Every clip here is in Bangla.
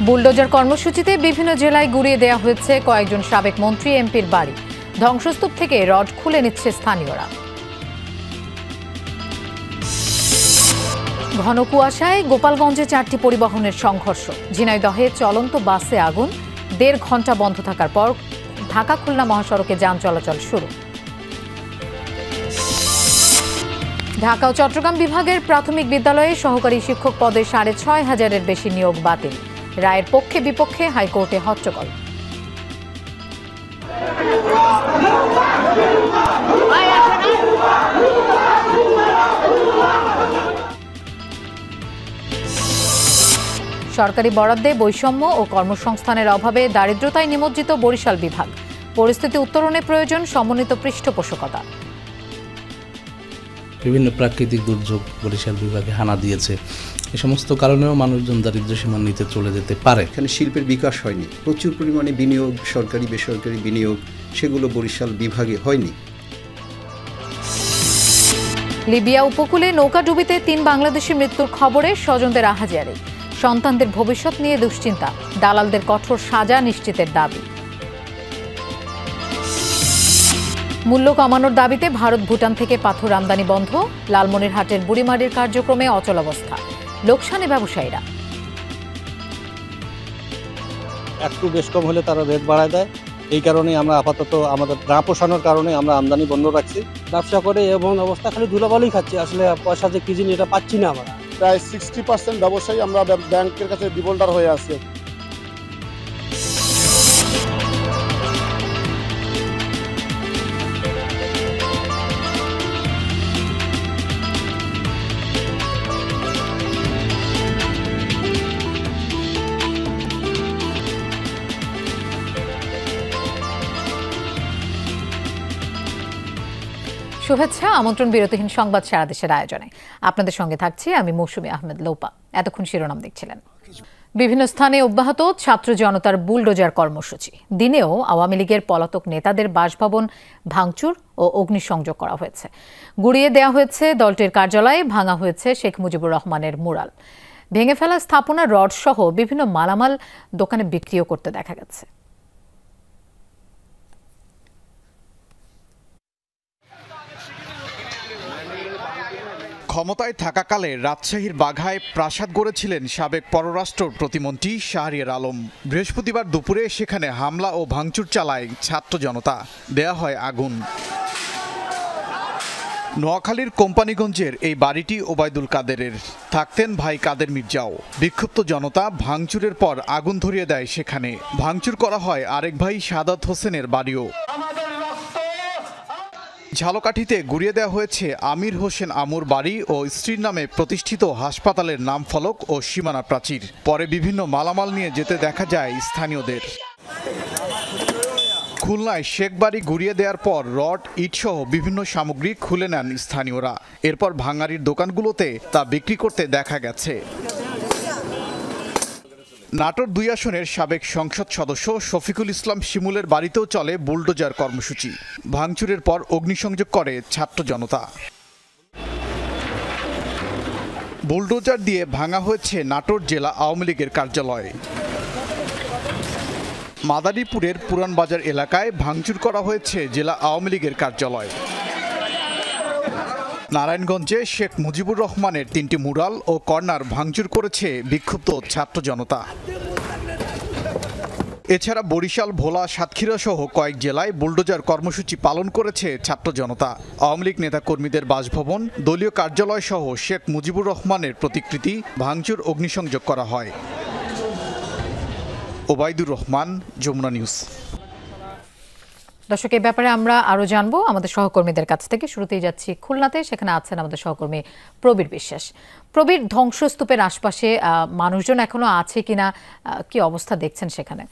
বুলডোজার কর্মসূচিতে বিভিন্ন জেলায় গুড়িয়ে দেওয়া হয়েছে কয়েকজন সাবেক মন্ত্রী এমপির বাড়ি। ধ্বংসস্তূপ থেকে রড খুলে নিচ্ছে স্থানীয়রা। ঘন কুয়াশায় গোপালগঞ্জে 4টি পরিবহনের সংঘর্ষ। ঝিনাইদহে চলন্ত বাসে আগুন, 1.5 ঘন্টা বন্ধ থাকার পর ঢাকা খুলনা মহাসড়কে যান চলাচল শুরু। ঢাকা ও চট্টগ্রাম বিভাগের প্রাথমিক বিদ্যালয়ে সহকারী শিক্ষক পদে 6,500-এর বেশি নিয়োগ বাতিল। রায়ের পক্ষে বিপক্ষে হাইকোর্টে হট্টগোল। সরকারি বরাদ্দে বৈষম্য ও কর্মসংস্থানের অভাবে দারিদ্রতায় নিমজ্জিত বরিশাল বিভাগ। পরিস্থিতি উত্তরণে প্রয়োজন সমন্বিত পৃষ্ঠপোষকতা। বিভিন্ন প্রাকৃতিক দুর্যোগ বরিশাল বিভাগে হানা দিয়েছে। এই সমস্ত কারণেও মানুষজন দারিদ্র্য সীমার নিচে চলে যেতে পারে। এখানে শিল্পের বিকাশ হয়নি, প্রচুর পরিমাণে বিনিয়োগ, সরকারি বেসরকারি বিনিয়োগ, সেগুলো বরিশাল বিভাগে হয়নি। লিবিয়া উপকূলে নৌকাডুবিতে 3 বাংলাদেশি মৃত্যুর খবরে স্বজনদের আহাজারি। সন্তানদের ভবিষ্যৎ নিয়ে দুশ্চিন্তা। দালালদের কঠোর সাজা নিশ্চিতের দাবি। মূল্য কমানোর দাবিতে ভারত ভুটান থেকে পাথর আমদানি বন্ধ। লালমনিরহাটের বুড়িমারির কার্যক্রমে অচলাবস্থা। লোকসানে ব্যবসায়ীরা। একটু বেশ কম হলে তারা রেট বাড়ায় দেয়। এই কারণে আমরা আপাতত আমাদের না পোষানোর কারণে আমরা আমদানি বন্ধ রাখছি। ব্যবসা করে এবং অবস্থা খালি ধুলাবালুই খাচ্ছি, আসলে পয়সা যে কি জিনিস এটা পাচ্ছি না। আমরা প্রায় 60% ব্যবসায়ী আমরা ব্যাংকের কাছে ডিফল্টার হয়ে আছে। শুভেচ্ছা, আমন্ত্রণ বিরতিহীন সংবাদ সারা দেশের আয়োজনে। আপনাদের সঙ্গে থাকছি আমি মৌসুমী আহমেদ লোপা। এতক্ষণ শিরোনাম দেখছিলেন। বিভিন্ন স্থানে অব্যাহত ছাত্র জনতার বুলডোজার কর্মসূচি। দিনেও আওয়ামী লীগের পলাতক নেতাদের বাসভবন ভাঙচুর ও অগ্নিসংযোগ করা হয়েছে। গুড়িয়ে দেওয়া হয়েছে দলটির কার্যালয়ে, ভাঙা হয়েছে শেখ মুজিবুর রহমানের মুরাল। ভেঙে ফেলা স্থাপনা রড সহ বিভিন্ন মালামাল দোকানে বিক্রিও করতে দেখা গেছে। ক্ষমতায় থাকাকালে রাজশাহীর বাঘায় প্রাসাদ গড়েছিলেন সাবেক পররাষ্ট্র প্রতিমন্ত্রী শাহরিয়ার আলম। বৃহস্পতিবার দুপুরে সেখানে হামলা ও ভাঙচুর চালায় ছাত্র জনতা, দেয়া হয় আগুন। নোয়াখালীর কোম্পানিগঞ্জের এই বাড়িটি ওবায়দুল কাদেরের, থাকতেন ভাই কাদের মির্জাও। বিক্ষুব্ধ জনতা ভাঙচুরের পর আগুন ধরিয়ে দেয় সেখানে। ভাঙচুর করা হয় আরেক ভাই সাদাত হোসেনের বাড়িও। ঝালকাঠিতে গুড়িয়ে দেওয়া হয়েছে আমির হোসেন আমুর বাড়ি ও স্ত্রীর নামে প্রতিষ্ঠিত হাসপাতালের নাম ফলক ও সীমানা প্রাচীর। পরে বিভিন্ন মালামাল নিয়ে যেতে দেখা যায় স্থানীয়দের। খুলনায় শেখ বাড়ি গুড়িয়ে দেওয়ার পর রড, ইট সহ বিভিন্ন সামগ্রী খুলে নেন স্থানীয়রা। এরপর ভাঙাড়ির দোকানগুলোতে তা বিক্রি করতে দেখা গেছে। নাটোর 2 আসনের সাবেক সংসদ সদস্য শফিকুল ইসলাম শিমুলের বাড়িতেও চলে বুলডোজার কর্মসূচি। ভাঙচুরের পর অগ্নিসংযোগ করে ছাত্র জনতা। বুলডোজার দিয়ে ভাঙা হয়েছে নাটোর জেলা আওয়ামী লীগের কার্যালয়। মাদারীপুরের পুরান বাজার এলাকায় ভাঙচুর করা হয়েছে জেলা আওয়ামী লীগের কার্যালয়। নারায়ণগঞ্জে শেখ মুজিবুর রহমানের 3টি মুরাল ও কর্নার ভাঙচুর করেছে বিক্ষুব্ধ ছাত্র জনতা। এছাড়া বরিশাল, ভোলা, সাতক্ষীরা সহ কয়েক জেলায় বুলডোজার কর্মসূচি পালন করেছে ছাত্র জনতা। আওয়ামী লীগ নেতাকর্মীদের বাসভবন, দলীয় কার্যালয় সহ শেখ মুজিবুর রহমানের প্রতিকৃতি ভাঙচুর, অগ্নিসংযোগ করা হয়। ওবায়দুর রহমান, যমুনা নিউজ। দর্শক, এই ব্যাপারে আমরা আরো জানবো আমাদের সহকর্মীদের কাছ থেকে। শুরুতেই যাচ্ছি খুলনাতে, সেখানে আছেন আমাদের সহকর্মী প্রবীর বিশ্বাস। প্রবীর, ধ্বংসস্তূপের আশপাশে মানুষজন এখনো আছে কিনা, কি অবস্থা দেখছেন সেখানে?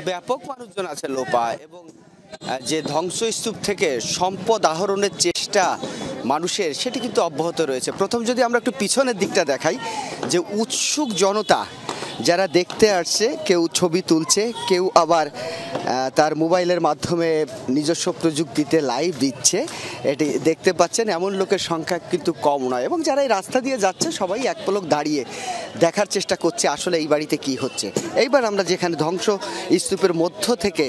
ব্যাপক মানুষজন আছে লোপা, এবং যে ধ্বংসস্তূপ থেকে সম্পদ আহরণের চেষ্টা মানুষের, সেটি কিন্তু অব্যাহত রয়েছে। প্রথম যদি আমরা একটু পিছনের দিকটা দেখাই, যে উৎসুক জনতা যারা দেখতে আসছে, কেউ ছবি তুলছে, কেউ আবার তার মোবাইলের মাধ্যমে নিজস্ব প্রযুক্তিতে লাইভ দিচ্ছে। এটি দেখতে পাচ্ছেন, এমন লোকের সংখ্যা কিন্তু কম নয়, এবং যারা এই রাস্তা দিয়ে যাচ্ছে সবাই এক পলক দাঁড়িয়ে দেখার চেষ্টা করছে আসলে এই বাড়িতে কি হচ্ছে। এইবার আমরা যেখানে ধ্বংস স্তূপের মধ্য থেকে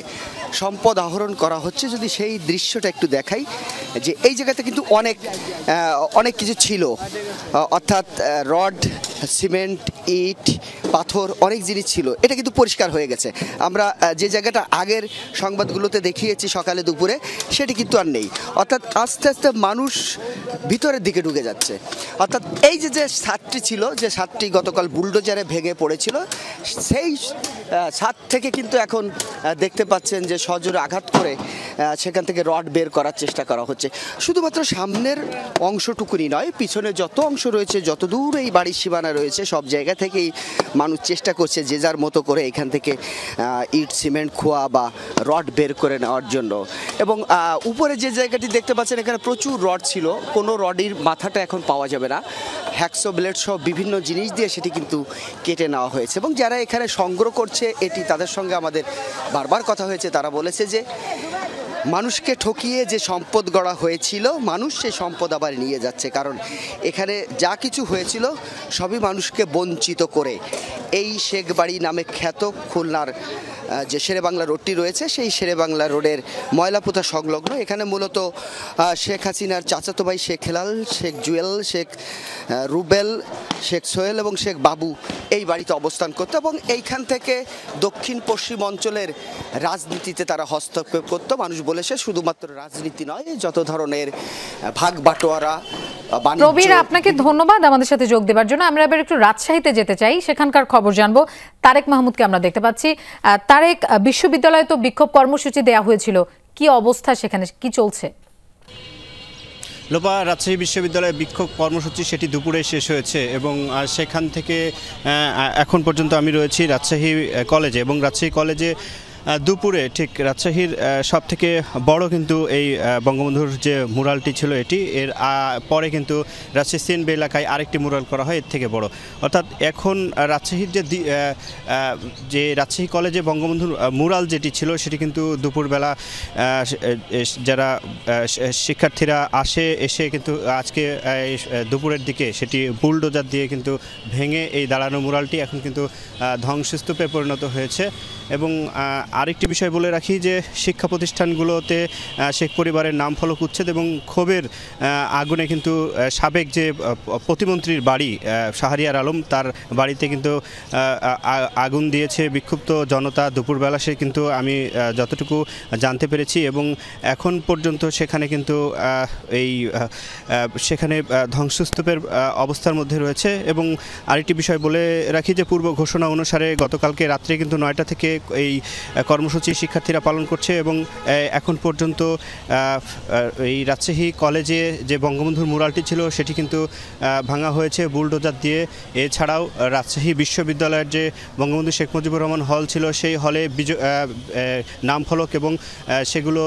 সম্পদ আহরণ করা হচ্ছে, যদি সেই দৃশ্যটা একটু দেখাই, যে এই জায়গাতে কিন্তু অনেক কিছু ছিল, অর্থাৎ রড, সিমেন্ট, ইট, পাথর, অনেক জিনিস ছিল। এটা কিন্তু পরিষ্কার হয়ে গেছে। আমরা যে জায়গাটা আগের সংবাদগুলোতে দেখিয়েছি সকালে দুপুরে, সেটি কিন্তু আর নেই। অর্থাৎ আস্তে আস্তে মানুষ ভিতরের দিকে ঢুকে যাচ্ছে। অর্থাৎ এই যে ছাদটি ছিল, যে ছাদটি গতকাল বুলডোজারে ভেঙে পড়েছিল, সেই ছাদ থেকে কিন্তু এখন দেখতে পাচ্ছেন যে সজোরে আঘাত করে সেখান থেকে রড বের করার চেষ্টা করা হচ্ছে। শুধুমাত্র সামনের অংশটুকুনি নয়, পিছনে যত অংশ রয়েছে, যত দূর এই বাড়ির সীমানা রয়েছে, সব জায়গা থেকেই মানুষ চেষ্টা করছে যে যার মতো করে এখান থেকে ইট, সিমেন্ট, খোয়া বা রড বের করে নেওয়ার জন্য। এবং উপরে যে জায়গাটি দেখতে পাচ্ছেন, এখানে প্রচুর রড ছিল, কোনো রডের মাথাটা এখন পাওয়া যাবে না। হ্যাকসো, ব্লেড সহ বিভিন্ন জিনিস দিয়ে সেটি কিন্তু কেটে নেওয়া হয়েছে। এবং যারা এখানে সংগ্রহ করছে, এটি তাদের সঙ্গে আমাদের বারবার কথা হয়েছে, তারা বলেছে যে মানুষকে ঠকিয়ে যে সম্পদ গড়া হয়েছিল, মানুষ সেই সম্পদ আবার নিয়ে যাচ্ছে। কারণ এখানে যা কিছু হয়েছিল সবই মানুষকে বঞ্চিত করে এই শেখ বাড়ি নামে খ্যাত খুলনার যে শেরেবাংলা রোডটি রয়েছে, সেই শেরেবাংলা রোডের ময়লাপোতা সংলগ্ন, এখানে মূলত শেখ হাসিনার চাচাতো ভাই শেখ হেলাল, শেখ জুয়েল, শেখ রুবেল, শেখ সোহেল এবং শেখ বাবু এই বাড়িতে অবস্থান করত, এবং এইখান থেকে দক্ষিণ পশ্চিম অঞ্চলের রাজনীতিতে তারা হস্তক্ষেপ করত। মানুষ বলেছে শুধুমাত্র রাজনীতি নয়, যত ধরনের ভাগ বাটোয়ারা। প্রবীর, আপনাকে ধন্যবাদ আমাদের সাথে যোগ দেওয়ার জন্য। আমরা এবার একটু রাজশাহীতে যেতে চাই, সেখানকার খবর জানবো। তারেক মাহমুদকে আমরা দেখতে পাচ্ছি। তারেক, বিশ্ববিদ্যালয়ে তো বিক্ষোভ কর্মসূচি দেওয়া হয়েছিল, কি অবস্থা সেখানে, কি চলছে? লোপা, রাজশাহী বিশ্ববিদ্যালয়ে বিক্ষোভ কর্মসূচি সেটি দুপুরে শেষ হয়েছে, এবং সেখান থেকে এখন পর্যন্ত আমি রয়েছি রাজশাহী কলেজে, এবং রাজশাহী কলেজে দুপুরে ঠিক রাজশাহীর সবথেকে বড় কিন্তু এই বঙ্গবন্ধুর যে মুরালটি ছিল এটি, এর পরে কিন্তু রাজশাহী সিএনবি এলাকায় আরেকটি মুরাল করা হয় এর থেকে বড়। অর্থাৎ এখন রাজশাহীর যে রাজশাহী কলেজে বঙ্গবন্ধুর মুরাল যেটি ছিল সেটি কিন্তু দুপুরবেলা যারা শিক্ষার্থীরা এসে কিন্তু আজকে দুপুরের দিকে সেটি বুলডোজার দিয়ে কিন্তু ভেঙে এই দাঁড়ানো মুরালটি এখন কিন্তু ধ্বংসস্তূপে পরিণত হয়েছে। এবং আরেকটি বিষয় বলে রাখি যে শিক্ষা প্রতিষ্ঠানগুলোতে শেখ পরিবারের নাম ফলক উচ্ছেদ এবং ক্ষোভের আগুনে কিন্তু সাবেক যে প্রতিমন্ত্রীর বাড়ি শাহরিয়ার আলম, তার বাড়িতে কিন্তু আগুন দিয়েছে বিক্ষুব্ধ জনতা দুপুরবেলা, সে কিন্তু আমি যতটুকু জানতে পেরেছি। এবং এখন পর্যন্ত সেখানে কিন্তু সেখানে ধ্বংসস্তূপের অবস্থার মধ্যে রয়েছে। এবং আরেকটি বিষয় বলে রাখি যে পূর্ব ঘোষণা অনুসারে গতকালকে রাত্রে কিন্তু 9টা থেকে এই কর্মসূচি শিক্ষার্থীরা পালন করছে, এবং এখন পর্যন্ত এই রাজশাহী কলেজে যে বঙ্গবন্ধুর মুরালটি ছিল সেটি কিন্তু ভাঙা হয়েছে বুলডোজার দিয়ে। এছাড়াও রাজশাহী বিশ্ববিদ্যালয়ের যে বঙ্গবন্ধু শেখ মুজিবুর রহমান হল ছিল, সেই হলে নাম ফলক এবং সেগুলো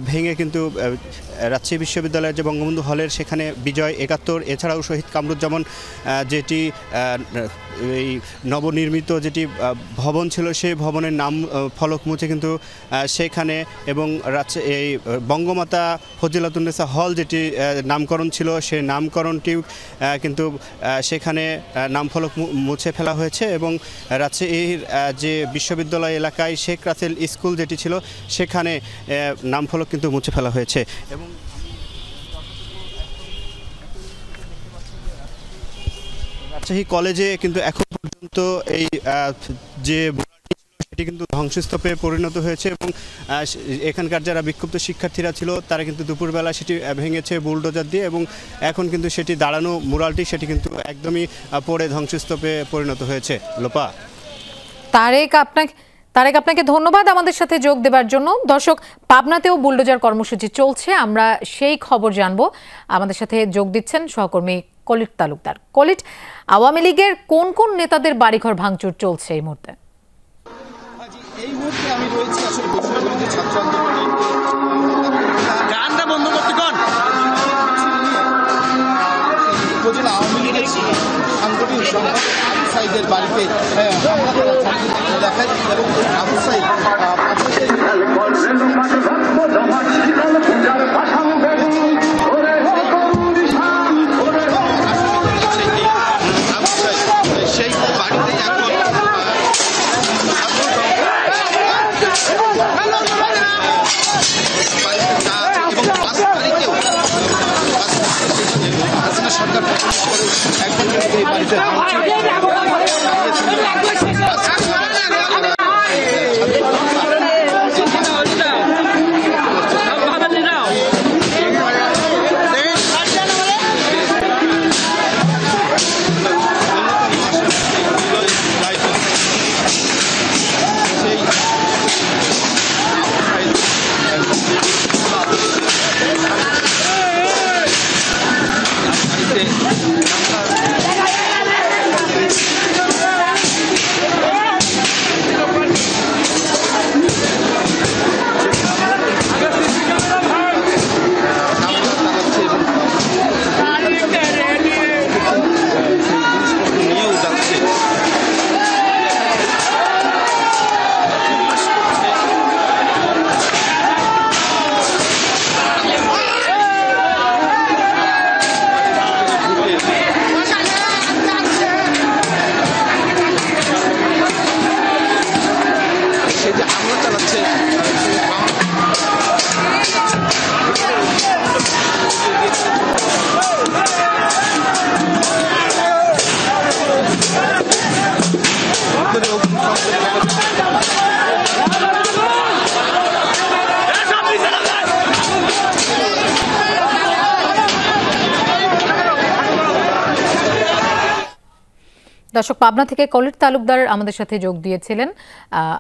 ভেঙে কিন্তু রাজশাহী বিশ্ববিদ্যালয়ের যে বঙ্গবন্ধু হলের সেখানে বিজয় 71, এছাড়াও শহীদ কামরুজ্জামান যেটি এই নবনির্মিত যেটি ভবন ছিল সেই ভবনের নাম ফলক মুছে কিন্তু সেখানে, এবং এই বঙ্গমাতা ফজিলাতুন্নেসা হল যেটি নামকরণ ছিল সেই নামকরণটিও কিন্তু সেখানে নাম ফলক মুছে ফেলা হয়েছে। এবং রাজশাহীর যে বিশ্ববিদ্যালয় এলাকায় শেখ রাসেল স্কুল যেটি ছিল সেখানে নাম ফলক কিন্তু মুছে ফেলা হয়েছে। এবং রাজশাহী কলেজে কিন্তু এখন পর্যন্ত এই যে সেটি কিন্তু ধ্বংসস্তূপে পরিণত হয়েছে, এবং এখানকার যারা বিক্ষুব্ধ শিক্ষার্থীরা ছিল তারা কিন্তু দুপুরবেলা সেটি ভেঙেছে বুলডোজার দিয়ে, এবং এখন কিন্তু সেটি দাঁড়ানো মুরালটি সেটি কিন্তু একদমই পড়ে ধ্বংসস্তূপে পরিণত হয়েছে। লোপা, তারেক, আপনাকে ধন্যবাদ আমাদের সাথে যোগ দেওয়ার জন্য। দর্শক, পাবনাতেও বুলডোজার কর্মসূচি চলছে, আমরা সেই খবর জানবো। আমাদের সাথে যোগ দিচ্ছেন সহকর্মী কলিট তালুকদার। কলিট, আওয়ামী লীগের কোন কোন নেতাদের বাড়িঘর ভাঙচুর চলছে এই মুহূর্তে? এই মুহূর্তে আমি রয়েছি আসলে বৈষম্যবিরোধী ছাত্র আন্দোলনের গানটা বন্ধ করতে কোন উপজেলা আওয়ামী লীগের সাংগঠনিক সম্পাদক আবু সাইদের বাড়িতে হামলা করার ছবি দেখায় এবং আবু সাইদ সেই বাড়িতে এখন সরকার একজন এই বাড়িতে দর্শক, পাবনা থেকে কলির তালুকদার আমাদের সাথে যোগ দিয়েছিলেন।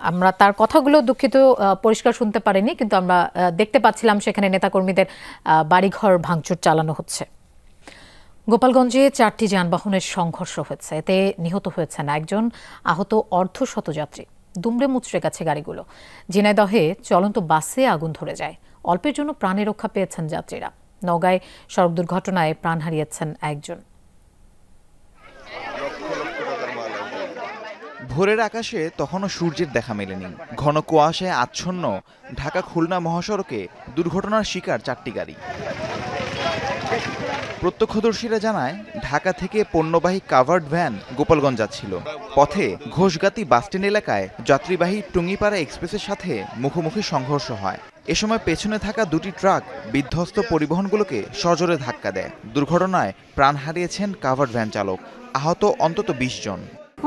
আমরা তার কথাগুলো দুঃখিত পরিষ্কার শুনতে পারিনি, কিন্তু আমরা দেখতে পাচ্ছিলাম সেখানে নেতাকর্মীদের বাড়িঘর ভাঙচুর চালানো হচ্ছে। গোপালগঞ্জে 4টি যানবাহনের সংঘর্ষ হয়েছে, এতে নিহত হয়েছেন একজন, আহত অর্ধশত যাত্রী। দুমড়ে মুচড়ে গেছে গাড়িগুলো। ঝিনাইদহে চলন্ত বাসে আগুন ধরে যায়, অল্পের জন্য প্রাণে রক্ষা পেয়েছেন যাত্রীরা। নওগাঁয় সড়ক দুর্ঘটনায় প্রাণ হারিয়েছেন একজন। ভোরের আকাশে তখনও সূর্যের দেখা মেলেনি। ঘন কুয়াশায় আচ্ছন্ন ঢাকা খুলনা মহাসড়কে দুর্ঘটনার শিকার 4টি গাড়ি। প্রত্যক্ষদর্শীরা জানায়, ঢাকা থেকে পণ্যবাহী কাভার্ড ভ্যান গোপালগঞ্জ যাচ্ছিল। পথে ঘোষগাতি বাসস্ট্যান্ড এলাকায় যাত্রীবাহী টুঙ্গিপাড়া এক্সপ্রেসের সাথে মুখোমুখি সংঘর্ষ হয়। এ সময় পেছনে থাকা 2টি ট্রাক বিধ্বস্ত পরিবহনগুলোকে সজোরে ধাক্কা দেয়। দুর্ঘটনায় প্রাণ হারিয়েছেন কাভার্ড ভ্যান চালক, আহত অন্তত 20 জন।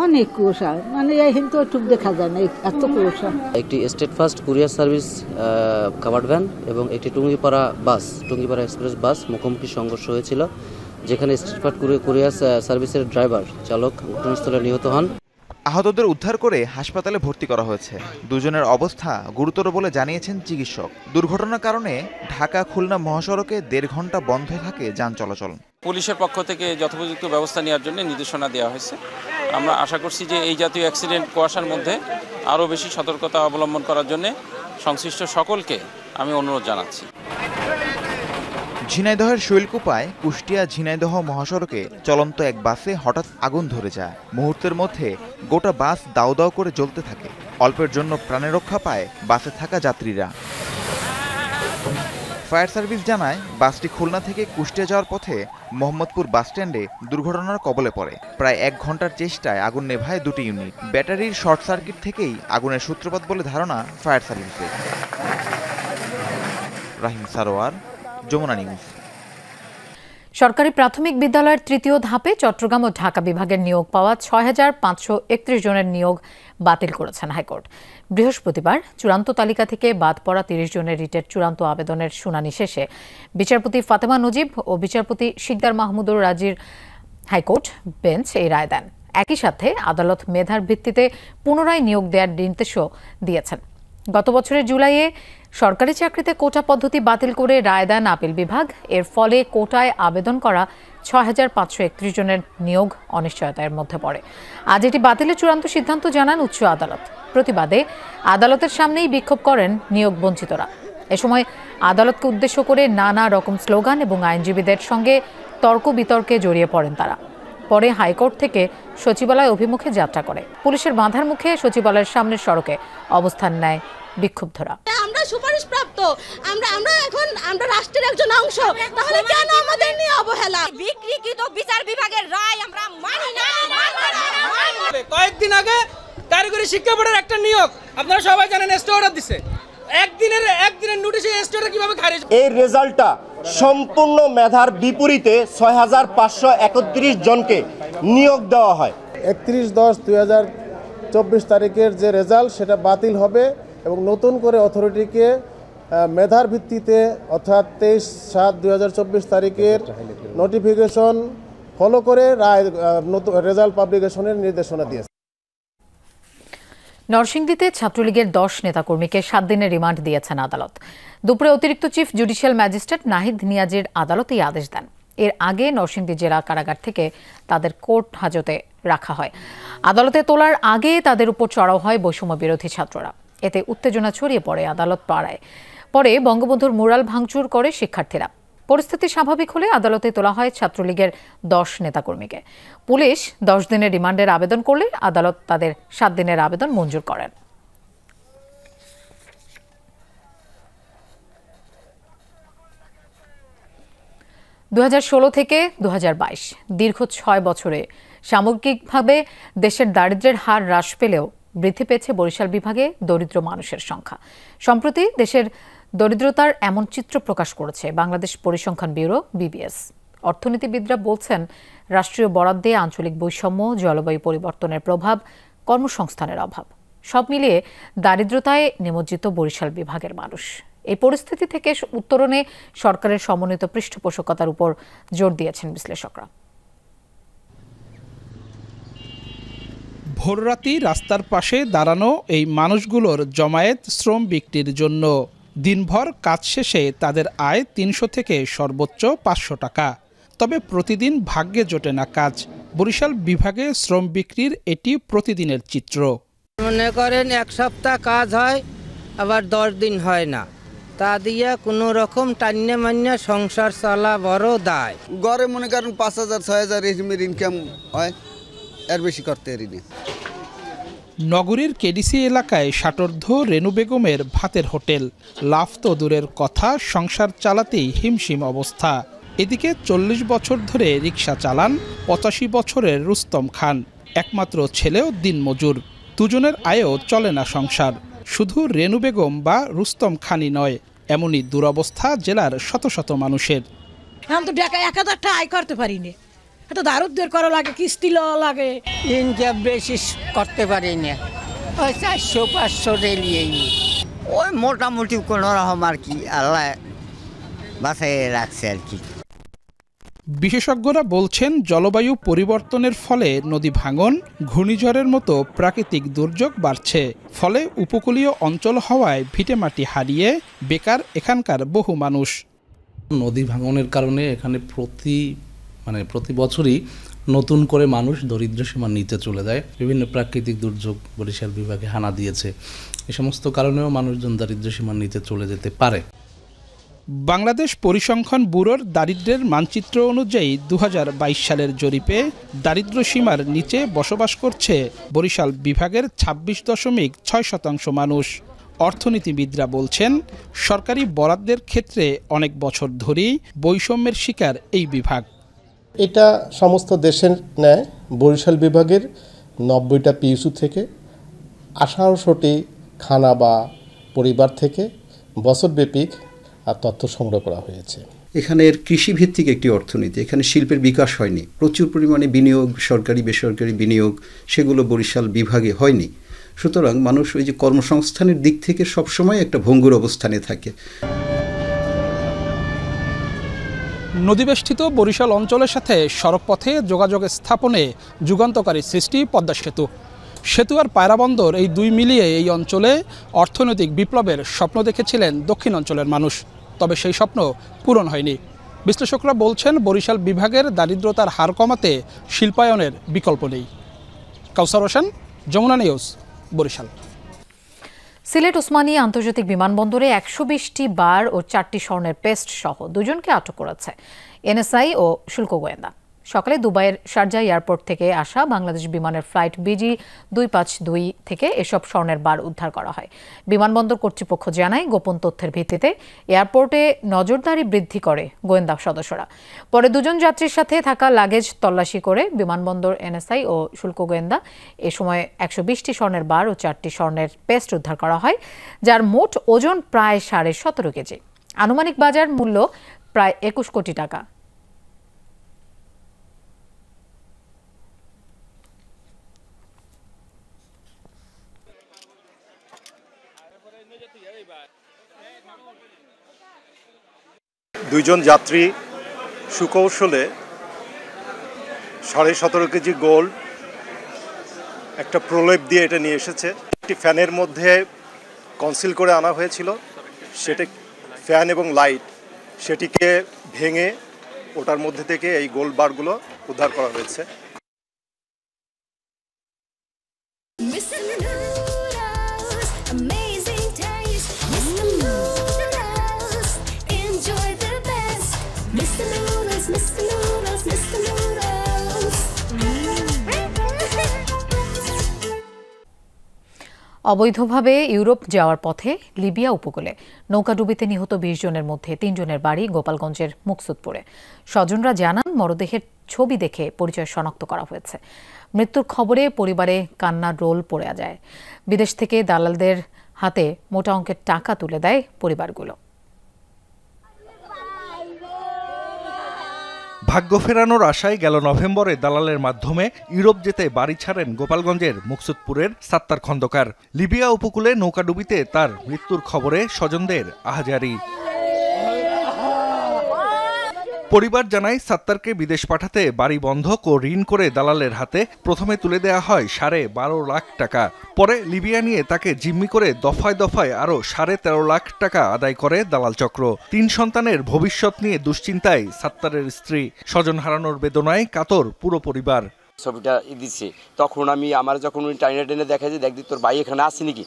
অনেক কুয়াশা, মানে এই হিন্দু টুক দেখা যায় না, এত কুয়াশা। একটি state first courier service covered van এবং একটি টুঙ্গিপাড়া এক্সপ্রেস বাস মুখোমুখি সংঘর্ষ হয়েছিল, যেখানে স্টেট ফার্স্ট কুরিয়ার সার্ভিসের ড্রাইভার চালক ঘটনাস্থলে নিহত হন। আহতদের উদ্ধার করে হাসপাতালে ভর্তি করা হয়েছে। দুজনের অবস্থা গুরুতর বলে জানিয়েছেন চিকিৎসক। দুর্ঘটনার কারণে ঢাকা খুলনা মহাসড়কে 1.5 ঘন্টা বন্ধ থাকে যান চলাচল। পুলিশের পক্ষ থেকে যথোপযুক্ত ব্যবস্থা নেওয়ার জন্য নির্দেশনা দেওয়া হয়েছে। আমরা আশা করছি যে এই জাতীয় অ্যাক্সিডেন্ট কুয়াশার মধ্যে আরও বেশি সতর্কতা অবলম্বন করার জন্য সংশ্লিষ্ট সকলকে আমি অনুরোধ জানাচ্ছি। ঝিনাইদহের শৈলকুপায় কুষ্টিয়া ঝিনাইদহ মহাসড়কে চলন্ত এক বাসে হঠাৎ আগুন ধরে যায়। মুহূর্তের মধ্যে গোটা বাস দাউ দাউ করে জ্বলতে থাকে। অল্পের জন্য প্রাণে রক্ষা পায় বাসে থাকা যাত্রীরা। ফায়ার সার্ভিস জানায়, বাসটি খুলনা থেকে কুষ্টিয়া যাওয়ার পথে মোহাম্মদপুর বাসস্ট্যান্ডে দুর্ঘটনার কবলে পড়ে। প্রায় 1 ঘন্টার চেষ্টায় আগুন নেভায় 2টি ইউনিট। ব্যাটারির শর্ট সার্কিট থেকেই আগুনের সূত্রপাত বলে ধারণা ফায়ার সার্ভিসের। রাহিম সারোয়ার, যমুনা নিউজ। সরকারি প্রাথমিক বিদ্যালয়ের 3য় ধাপে চট্টগ্রাম ও ঢাকা বিভাগের নিয়োগ পাওয়া 6,531 জনের নিয়োগ বাতিল করেছেন হাইকোর্ট। বৃহস্পতিবার চূড়ান্ত তালিকা থেকে বাদ পড়া 30 জনের রিটের চূড়ান্ত আবেদনের শুনানি শেষে বিচারপতি ফাতেমা নজিব ও বিচারপতি শিকদার মাহমুদুর রাজির হাইকোর্ট বেঞ্চ এই রায় দেন। একই সাথে আদালত মেধার ভিত্তিতে পুনরায় নিয়োগ দেওয়ার নির্দেশও দিয়েছেন। গত বছরের জুলাইয়ে সরকারি চাকরিতে কোটা পদ্ধতি বাতিল করে রায় দেন আপিল বিভাগ। এর ফলে কোটায় আবেদন করা 6,531 জনের নিয়োগ অনিশ্চয়তার মধ্যে পড়ে। আজ এটি বাতিলের চূড়ান্ত সিদ্ধান্ত জানান উচ্চ আদালত। প্রতিবাদে আদালতের সামনেই বিক্ষোভ করেন নিয়োগ বঞ্চিতরা। এ সময় আদালতকে উদ্দেশ্য করে নানা রকম স্লোগান এবং আইনজীবীদের সঙ্গে তর্ক বিতর্কে জড়িয়ে পড়েন তারা। পরে হাইকোর্ট থেকে সচিবালয় অভিমুখে যাত্রা করে। পুলিশের বাধার মুখে সচিবালয়ের সামনের সড়কে অবস্থান নেয় বিক্ষুব্ধরা। আমরা সুপারিশ প্রাপ্ত, আমরা রাষ্ট্রের একজন অংশ, তাহলে কেন আমাদের নিয়ে অবহেলা? বিকৃত বিচার বিভাগের রায় আমরা মানি না। কয়েকদিন আগে কারিগরি শিক্ষা বোর্ডের একটা নিয়োগ আপনারা সবাই জানেন স্টে অর্ডার দিছে, একদিনের নোটিশে স্টে অর্ডার কিভাবে খারিজ? এই রেজাল্টটা সম্পূর্ণ মেধার বিপরীতে ৬৫৩১ জনকে নিয়োগ দেওয়া হয়। 31/10/2024 তারিখের যে রেজাল্ট সেটা বাতিল হবে এবং নতুন করে অথরিটিকে মেধার ভিত্তিতে অর্থাৎ 23/7/2024 তারিখের নোটিফিকেশন ফলো করে নতুন রেজাল্ট পাবলিকেশনের নির্দেশনা দিয়েছে। নরসিংদীতে ছাত্রলীগের 10 নেতাকর্মীকে 7 দিনের রিমান্ড দিয়েছেন আদালত। দুপুরে অতিরিক্ত চিফ জুডিশিয়াল ম্যাজিস্ট্রেট নাহিদ নিয়াজের আদালত এই আদেশ দেন। এর আগে নরসিংদী জেলা কারাগার থেকে তাদের কোর্ট হাজতে রাখা হয়। আদালতে তোলার আগে তাদের উপর চড়াও হয় বৈষম্য বিরোধী ছাত্ররা। এতে উত্তেজনা ছড়িয়ে পড়ে আদালত পাড়ায়। পরে বঙ্গবন্ধুর মুরাল ভাঙচুর করে শিক্ষার্থীরা। পরিস্থিতি স্বাভাবিক হলে আদালতে তোলা হয় ছাত্রলীগের 10 নেতাকর্মীকে। পুলিশ 10 দিনের রিমান্ডের আবেদন করলে আদালত তাদের 7 দিনের আবেদন মঞ্জুর করেন। 2016 থেকে 2022 দীর্ঘ 6 বছরে সামগ্রিকভাবে দেশের দারিদ্র্যের হার হ্রাস পেলেও বৃদ্ধি পেয়েছে বরিশাল বিভাগে দরিদ্র মানুষের সংখ্যা। সম্প্রতি দেশের দরিদ্রতার এমন চিত্র প্রকাশ করেছে বাংলাদেশ পরিসংখ্যান ব্যুরো BBS। অর্থনীতিবিদরা বলছেন, রাষ্ট্রীয় বরাদ্দে আঞ্চলিক বৈষম্য, জলবায়ু পরিবর্তনের প্রভাব, কর্মসংস্থানের অভাব সব মিলিয়ে দারিদ্রতায় নিমজ্জিত বরিশাল বিভাগের মানুষ। এই পরিস্থিতি থেকে উত্তরণে সরকারের সমন্বিত পৃষ্ঠপোষকতার উপর জোর দিয়েছেন বিশ্লেষকরা। ভোররাতে রাস্তার পাশে দাঁড়ানো এই মানুষগুলোর জমায়েত শ্রম বিক্রির জন্য। দিনভর কাজ শেষে তাদের আয় 300 থেকে সর্বোচ্চ 500 টাকা। তবে প্রতিদিন ভাগ্যে জোটে না কাজ। বরিশাল বিভাগে শ্রম বিক্রির এটি প্রতিদিনের চিত্র। মনে করেন 1 সপ্তাহ কাজ হয়, আবার 10 দিন হয় না। তা দিয়ে কোনো রকম টান্নে মান্যা সংসার চালা বড় দায়। গড়ে মনে করেন 5,000-6,000 এর ইনকাম হয়, এর বেশি করতে পারিনি। নগরীর কেডিসি এলাকায় ষাটোর্ধ্ব রেনু বেগমের ভাতের হোটেল। লাভ তো দূরের কথা, সংসার চালাতেই হিমশিম অবস্থা। এদিকে 40 বছর ধরে রিকশা চালান 85 বছরের রুস্তম খান। একমাত্র ছেলেও দিনমজুর। দুজনের আয়েও চলে না সংসার। শুধু রেনু বেগম বা রুস্তম খানই নয়, এমনই দুরবস্থা জেলার শত শত মানুষের। এখন তো ঢাকা 1000 টাকা আয় করতে পারিনি, এত দারুদ্দের করা লাগে, কিস্তি লওয়া লাগে। ইনকাম বেশি করতে পারি না, ওই 400-500 রেলিয়েই ওই মোটামুটি কোনো রকম আর কি আল্লাহ বাসায় রাখছে আর কি। বিশেষজ্ঞরা বলছেন, জলবায়ু পরিবর্তনের ফলে নদী ভাঙন, ঘূর্ণিঝড়ের মতো প্রাকৃতিক দুর্যোগ বাড়ছে। ফলে উপকূলীয় অঞ্চল হওয়ায় ভিটেমাটি হারিয়ে বেকার এখানকার বহু মানুষ। নদী ভাঙনের কারণে এখানে প্রতি বছরই নতুন করে মানুষ দরিদ্র সীমার নিচে চলে যায়। বিভিন্ন প্রাকৃতিক দুর্যোগ বরিশাল বিভাগে হানা দিয়েছে। এই সমস্ত কারণেও মানুষজন দারিদ্র সীমার নিচে চলে যেতে পারে। বাংলাদেশ পরিসংখ্যান ব্যুরোর দারিদ্র্যের মানচিত্র অনুযায়ী 2022 সালের জরিপে দারিদ্র্য সীমার নিচে বসবাস করছে বরিশাল বিভাগের 26.6% মানুষ। অর্থনীতিবিদরা বলছেন, সরকারি বরাদ্দের ক্ষেত্রে অনেক বছর ধরেই বৈষম্যের শিকার এই বিভাগ। এটা সমস্ত দেশের ন্যায় বরিশাল বিভাগের 90টা পিইউসি থেকে 1800টি খানা বা পরিবার থেকে বছরব্যাপী তথ্য সংগ্রহ করা হয়েছে। এখানের কৃষিভিত্তিক একটি অর্থনীতি, এখানে শিল্পের বিকাশ হয়নি। প্রচুর পরিমাণে বিনিয়োগ, সরকারি বেসরকারি বিনিয়োগ, সেগুলো বরিশাল বিভাগে হয়নি। সুতরাং মানুষ ওই যে কর্মসংস্থানের দিক থেকে সবসময় একটা ভঙ্গুর অবস্থানে থাকে। নদীবেষ্টিত বরিশাল অঞ্চলের সাথে সড়কপথে যোগাযোগ স্থাপনে যুগান্তকারী সৃষ্টি পদ্মা সেতু। সেতু আর পায়রা বন্দর, এই দুই মিলিয়ে এই অঞ্চলে অর্থনৈতিক বিপ্লবের স্বপ্ন দেখেছিলেন দক্ষিণ অঞ্চলের মানুষ। তবে সেই স্বপ্ন পূরণ হয়নি। বিশ্লেষকরা বলছেন, বরিশাল বিভাগের দারিদ্রতার হার কমাতে শিল্পায়নের বিকল্প নেই। কাউসার হোসেন, যমুনা নিউজ, বরিশাল। সিলেট ওসমানী আন্তর্জাতিক বিমানবন্দরে 120টি বার ও 4টি স্বর্ণের পেস্ট সহ 2জনকে আটক করেছে এনএসআই ও শুল্ক গোয়েন্দা। সকালে দুবাইয়ের শারজা এয়ারপোর্ট থেকে আসা বাংলাদেশ বিমানের ফ্লাইট BG 252 থেকে এসব স্বর্ণের বার উদ্ধার করা হয়। বিমানবন্দর কর্তৃপক্ষ জানায়, গোপন তথ্যের ভিত্তিতে এয়ারপোর্টে নজরদারি বৃদ্ধি করে গোয়েন্দা সদস্যরা। পরে দুজন যাত্রীর সাথে থাকা লাগেজ তল্লাশি করে বিমানবন্দর এনএসআই ও শুল্ক গোয়েন্দা এ সময় 120টি স্বর্ণের বার ও 4টি স্বর্ণের পেস্ট উদ্ধার করা হয়, যার মোট ওজন প্রায় 17.5 কেজি। আনুমানিক বাজার মূল্য প্রায় 21 কোটি টাকা। দুইজন যাত্রী সুকৌশলে 17.5 কেজি গোল্ড একটা প্রলেপ দিয়ে এটা নিয়ে এসেছে। একটি ফ্যানের মধ্যে কনসিল করে আনা হয়েছিল, সেটা ফ্যান এবং লাইট সেটিকে ভেঙে ওটার মধ্যে থেকে এই গোল্ড বারগুলো উদ্ধার করা হয়েছে। অবৈধভাবে ইউরোপ যাওয়ার পথে লিবিয়া উপকূলে নৌকাডুবিতে নিহত 20 জনের মধ্যে 3 জনের বাড়ি গোপালগঞ্জের মুকসুদপুরে। স্বজনরা জানান, মরদেহের ছবি দেখে পরিচয় শনাক্ত করা হয়েছে। মৃত্যুর খবরে পরিবারে কান্নার রোল পড়ে যায়। বিদেশ থেকে দালালদের হাতে মোটা অঙ্কের টাকা তুলে দেয় পরিবারগুলো। ভাগ্য ফেরানোর আশায় গেল নভেম্বরে দালালের মাধ্যমে ইউরোপ যেতে বাড়ি ছাড়েন গোপালগঞ্জের মুকসুদপুরের সাত্তার খন্দকার। লিবিয়া উপকূলে নৌকাডুবিতে তার মৃত্যুর খবরে স্বজনদের আহাজারি। পরিবার জানায়, সাত্তারকে বিদেশ পাঠাতে বাড়ি বন্ধক ও ঋণ করে দালালের হাতে প্রথমে তুলে দেয়া হয় 12.5 লাখ টাকা। পরে লিবিয়া নিয়ে তাকে জিম্মি করে দফায় দফায় আরও 13.5 লাখ টাকা আদায় করে দালাল চক্র। 3 সন্তানের ভবিষ্যৎ নিয়ে দুশ্চিন্তায় সাত্তারের স্ত্রী। স্বজন হারানোর বেদনায় কাতর পুরো পরিবার। ছবিটা দিচ্ছে, তখন আমি আমার যখন টাইনে টেনে দেখা যায়, দেখি তোর ভাই এখানে আছে নাকি।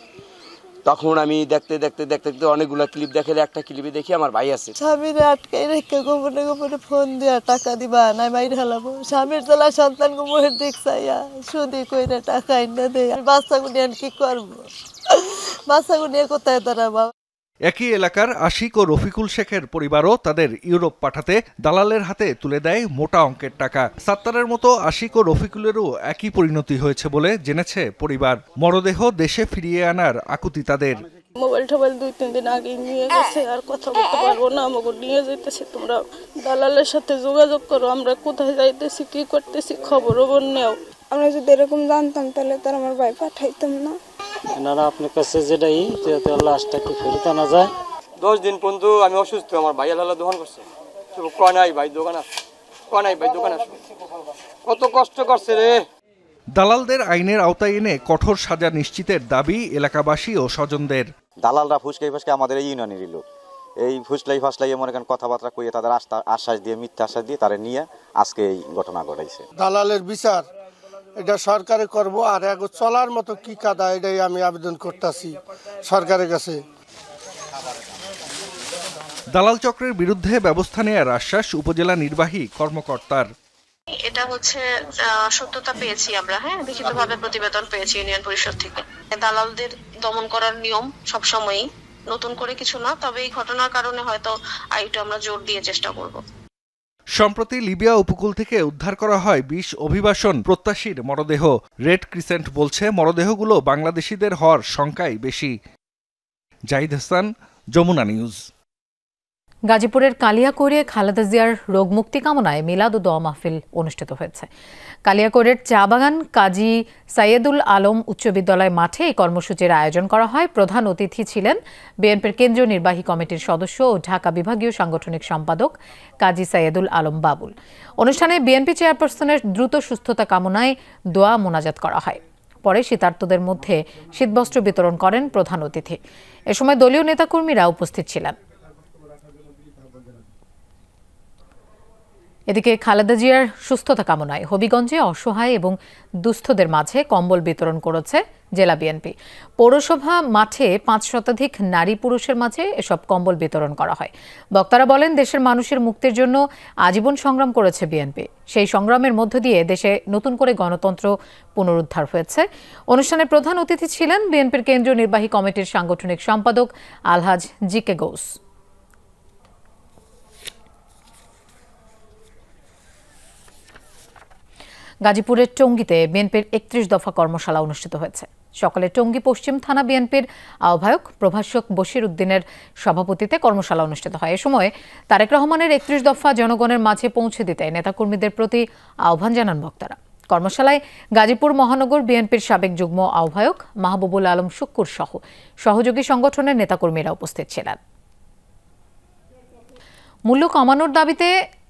তখন আমি দেখতে দেখতে দেখতে দেখতে অনেকগুলো ক্লিপ দেখালে একটা ক্লিপে দেখি আমার ভাই আছে। স্বামীর আটকে রেখে গোপনে গোপনে ফোন দিয়া টাকা দিবা নাই বাইরে হেলাবো। স্বামীর তোলা সন্তান মোহের দিক চাইয়া সুদি কইরা টাকা এনে দেয়। বাচ্চাগুলো নিয়ে কি করবো? বাচ্চাগুলো নিয়ে কোথায় দাঁড়াবো? একই এলাকার আশিক ও রফিকুল শেখের পরিবারও তাদের ইউরোপ পাঠাতে দালালের হাতে তুলে দেয় মোটা অঙ্কের টাকা। সাত্তারের মতো আশিক ও রফিকুলেরও একই পরিণতি হয়েছে বলে জেনেছে পরিবার। মরদেহ দেশে ফিরিয়ে আনার আকুতি তাদের। মোবাইল টোবাইল 2-3 দিন আগে নিয়ে গেছে, আর কথা বলতে পারবো না। আমাকে নিয়ে যাইতেছে, তোমরা দালালের সাথে যোগাযোগ করো, আমরা কোথায় যাইতেছি কি করতেছি খবর নেও। আমরা যদি এরকম জানতাম তাহলে তার আমার ভাই পাঠাইতাম না। এনারা আপনার কাছে যেটাই যাতে লাশটাকে ফেরত আনা যায়। 10 দিন পর্যন্ত আমি অসুস্থ, আমার ভাই আল্লাহ দোকান করছে, কয় নাই ভাই দোকান আছে, কয় নাই ভাই দোকান আছে, কত কষ্ট করছে রে। দালালদের আইনের আওতায় এনে কঠোর সাজা নিশ্চিতের দাবি এলাকাবাসী ও স্বজনদের। দালালরা ফুসলাই ফাসকে আমাদের এই ইউনিয়নের লোক, এই ফুসলাই ফাসলাই মনে করেন কথাবার্তা কইয়ে তাদের আশ্বাস দিয়ে মিথ্যা আশ্বাস দিয়ে তারা নিয়ে আজকে এই ঘটনা ঘটাইছে। দালালের বিচার এটা সরকারে করব, আর এক চলার মতো কি কাদা এটাই আমি আবেদন করতেছি সরকারের কাছে। দালাল চক্রের বিরুদ্ধে ব্যবস্থা নেওয়ার আশ্বাস উপজেলা নির্বাহী কর্মকর্তার। এটা হচ্ছে সত্যতা পেয়েছি আমরা, লিখিতভাবে প্রতিবেদন পেয়েছি ইউনিয়ন পরিষদ থেকে। দালালদের দমন করার নিয়ম সবসময়ই, নতুন করে কিছু না, তবে এই ঘটনার কারণে হয়তো আইটা আমরা জোর দিয়ে চেষ্টা করব। সম্প্রতি লিবিয়া উপকূল থেকে উদ্ধার করা হয় 20 অভিবাসন প্রত্যাশীর মরদেহ। রেড ক্রিসেন্ট বলছে মরদেহগুলো বাংলাদেশিদের হওয়ার সংখ্যাই বেশি। জাহিদ হাসান, যমুনা নিউজ। গাজীপুরের কালিয়াকৈরে খালেদা জিয়ার রোগ মুক্তি কামনায় মিলাদ ও দোয়া মাহফিল অনুষ্ঠিত হয়েছে। কালিয়াকৈরের চা বাগান কাজী সাইয়েদুল আলম উচ্চ বিদ্যালয় মাঠে এই কর্মসূচির আয়োজন করা হয়। প্রধান অতিথি ছিলেন বিএনপির কেন্দ্রীয় নির্বাহী কমিটির সদস্য ও ঢাকা বিভাগীয় সাংগঠনিক সম্পাদক কাজী সাইয়েদুল আলম বাবুল। অনুষ্ঠানে বিএনপি চেয়ারপারসনের দ্রুত সুস্থতা কামনায় দোয়া মোনাজাত করা হয়। পরে শীতার্তদের মধ্যে শীতবস্ত্র বিতরণ করেন প্রধান অতিথি। এ সময় দলীয় নেতাকর্মীরা উপস্থিত ছিলেন। এদিকে খালেদা জিয়ার সুস্থতা কামনায় হবিগঞ্জে অসহায় এবং দুস্থদের মাঝে কম্বল বিতরণ করেছে জেলা বিএনপি। পৌরসভা মাঠে 5 শতাধিক নারী পুরুষের মাঝে এসব কম্বল বিতরণ করা হয়। বক্তারা বলেন, দেশের মানুষের মুক্তির জন্য আজীবন সংগ্রাম করেছে বিএনপি। সেই সংগ্রামের মধ্য দিয়ে দেশে নতুন করে গণতন্ত্র পুনরুদ্ধার হয়েছে। অনুষ্ঠানে প্রধান অতিথি ছিলেন বিএনপির কেন্দ্রীয় নির্বাহী কমিটির সাংগঠনিক সম্পাদক আলহাজ জিকে গৌস। গাজীপুরের টঙ্গীতে বিএনপির 31 দফা কর্মশালা অনুষ্ঠিত হয়েছে। সকালে টঙ্গী পশ্চিম থানা বিএনপির আহ্বায়ক প্রভাষক বশির উদ্দিনের সভাপতিত্বে কর্মশালা অনুষ্ঠিত হয়। এ সময় তারেক রহমানের 31 দফা জনগণের মাঝে পৌঁছে দিতে নেতাকর্মীদের প্রতি আহ্বান জানান বক্তারা। কর্মশালায় গাজীপুর মহানগর বিএনপির সাবেক যুগ্ম আহ্বায়ক মাহবুবুল আলম শুক্কুর সহ সহযোগী সংগঠনের নেতাকর্মীরা উপস্থিত ছিলেন। মূল্য কমানোর দাবিতে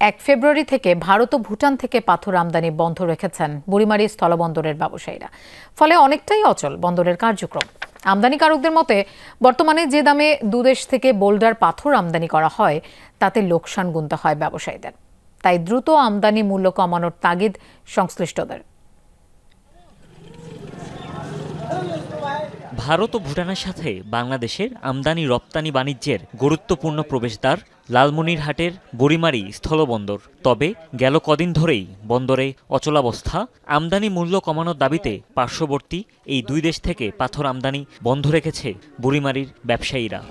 1 ফেব্রুয়ারি থেকে ভারত ও ভুটান থেকে পাথর আমদানি বন্ধ রেখেছেন বুড়িমারী স্থলবন্দরের ব্যবসায়ীরা। ফলে অনেকটাই অচল বন্দরের কার্যক্রম। আমদানিকারকদের মতে বর্তমানে যে দামে দুদেশ থেকে বোল্ডার পাথর আমদানি করা হয় তাতে লোকসান গুনতে হয় ব্যবসায়ীদের। তাই দ্রুত আমদানি মূল্য কমানোর তাগিদ সংশ্লিষ্টদের। ভারত ও ভুটানের সাথে বাংলাদেশের আমদানি রপ্তানি বাণিজ্যের গুরুত্বপূর্ণ প্রবেশদ্বার লালমনিরহাটের বুড়িমারী স্থলবন্দর। তবে গেল কদিন ধরেই বন্দরে অচলাবস্থা। আমদানি মূল্য কমানোর দাবিতে পার্শ্ববর্তী এই 2 দেশ থেকে পাথর আমদানি বন্ধ রেখেছে বুড়িমারীর ব্যবসায়ীরা।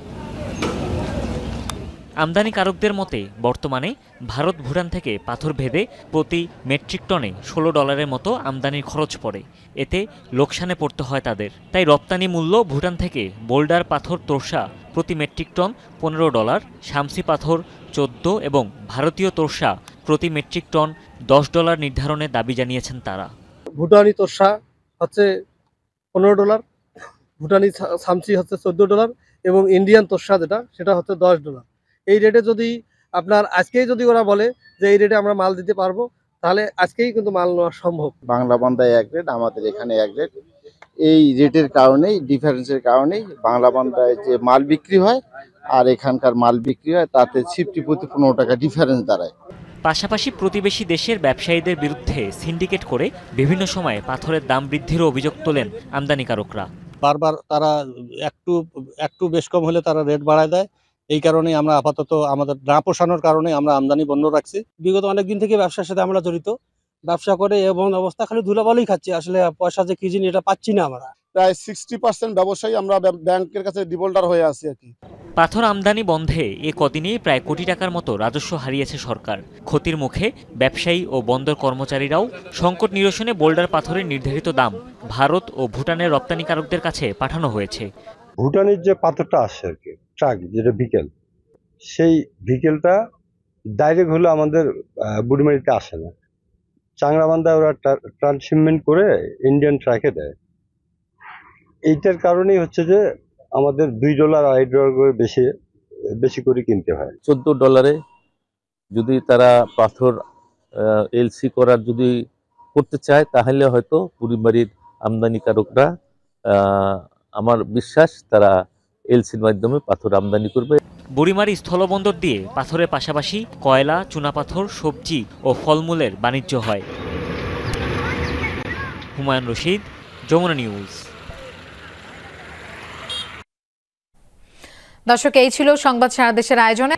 আমদানিকারকদের মতে বর্তমানে ভারত ভুটান থেকে পাথর ভেদে প্রতি মেট্রিক টনে $16 মতো আমদানির খরচ পড়ে। এতে লোকসানে পড়তে হয় তাদের। তাই রপ্তানি মূল্য ভুটান থেকে বোল্ডার পাথর তোরসা প্রতি মেট্রিক টন $15, শামসি পাথর 14 এবং ভারতীয় তোরসা প্রতি মেট্রিক টন $10 নির্ধারণের দাবি জানিয়েছেন তারা। ভুটানি তোরসা হচ্ছে $15, ভুটানি শামসি হচ্ছে $14 এবং ইন্ডিয়ান তোরসা সেটা হচ্ছে $10। এই রেটে যদি আপনার আজকেই যদি ওরা বলে যে এই রেটে আমরা মাল দিতে পারবো, তাহলে আজকেই কিন্তু মাল নেওয়া সম্ভব। বাংলা বান্দায় 1 রেট, আমাদের এখানে 1 রেট। এই রেটের কারণেই, ডিফারেন্সের কারণেই বাংলা বান্দায় যে মাল বিক্রি হয় আর এখানকার মাল বিক্রি হয় তাতে 50 প্রতি 15 টাকা ডিফারেন্স দাঁড়ায়। পাশাপাশি প্রতিবেশী দেশের ব্যবসায়ীদের বিরুদ্ধে সিন্ডিকেট করে বিভিন্ন সময়ে পাথরের দাম বৃদ্ধিরও অভিযোগ তোলেন আমদানিকারকরা। বারবার তারা একটু বেশ কম হলে তারা রেট বাড়ায় দেয়। এই কারণে আমরা আপাতত আমাদের না পোষানোর কারণে আমরা আমদানি বন্ধ রাখছি। বিগত অনেকদিন থেকে ব্যবসার সাথে আমরা জড়িত, ব্যবসা করে এবং অবস্থা খালি ধুলাবালুই খাচ্ছি। আসলে পয়সা যে কি জিনিস এটা পাচ্ছি না আমরা। প্রায় 60% ব্যবসায়ী আমরা ব্যাংকের কাছে ডিফল্টার হয়ে আছি আর কি। পাথর আমদানি বন্ধে এ কদিনেই প্রায় কোটি টাকার মতো রাজস্ব হারিয়েছে সরকার। ক্ষতির মুখে ব্যবসায়ী ও বন্দর কর্মচারীরাও। সংকট নিরসনে বোল্ডার পাথরের নির্ধারিত দাম ভারত ও ভুটানের রপ্তানিকারকদের কাছে পাঠানো হয়েছে। ভুটানের যে পাথরটা আসে আর কি, ট্রাক যেটা ভিকেল, সেই ভিকেলটা ডাইরেক্ট হলে আমাদের বুড়িমারিতে আসে না। চাংরাবান্ধায় ওরা ট্রান্সশিপমেন্ট করে ইন্ডিয়ান ট্রাকে দেয়। এইটার কারণেই হচ্ছে যে আমাদের $2 $2.5 করে বেশি করে কিনতে হয়। $14 যদি তারা পাথর এলসি করার যদি করতে চায় তাহলে হয়তো বুড়িমারির আমদানিকারকরা, আমার বিশ্বাস, তারা এলসির মাধ্যমে পাথর আমদানি করবে। বুড়িমারী স্থলবন্দর দিয়ে পাথরের পাশাপাশি কয়লা, চুনাপাথর, সবজি ও ফলমূলের বাণিজ্য হয়। হুমায়ুন রশিদ, যমুনা নিউজ। দর্শক, এই ছিল সংবাদ সারা দেশের আয়োজনে।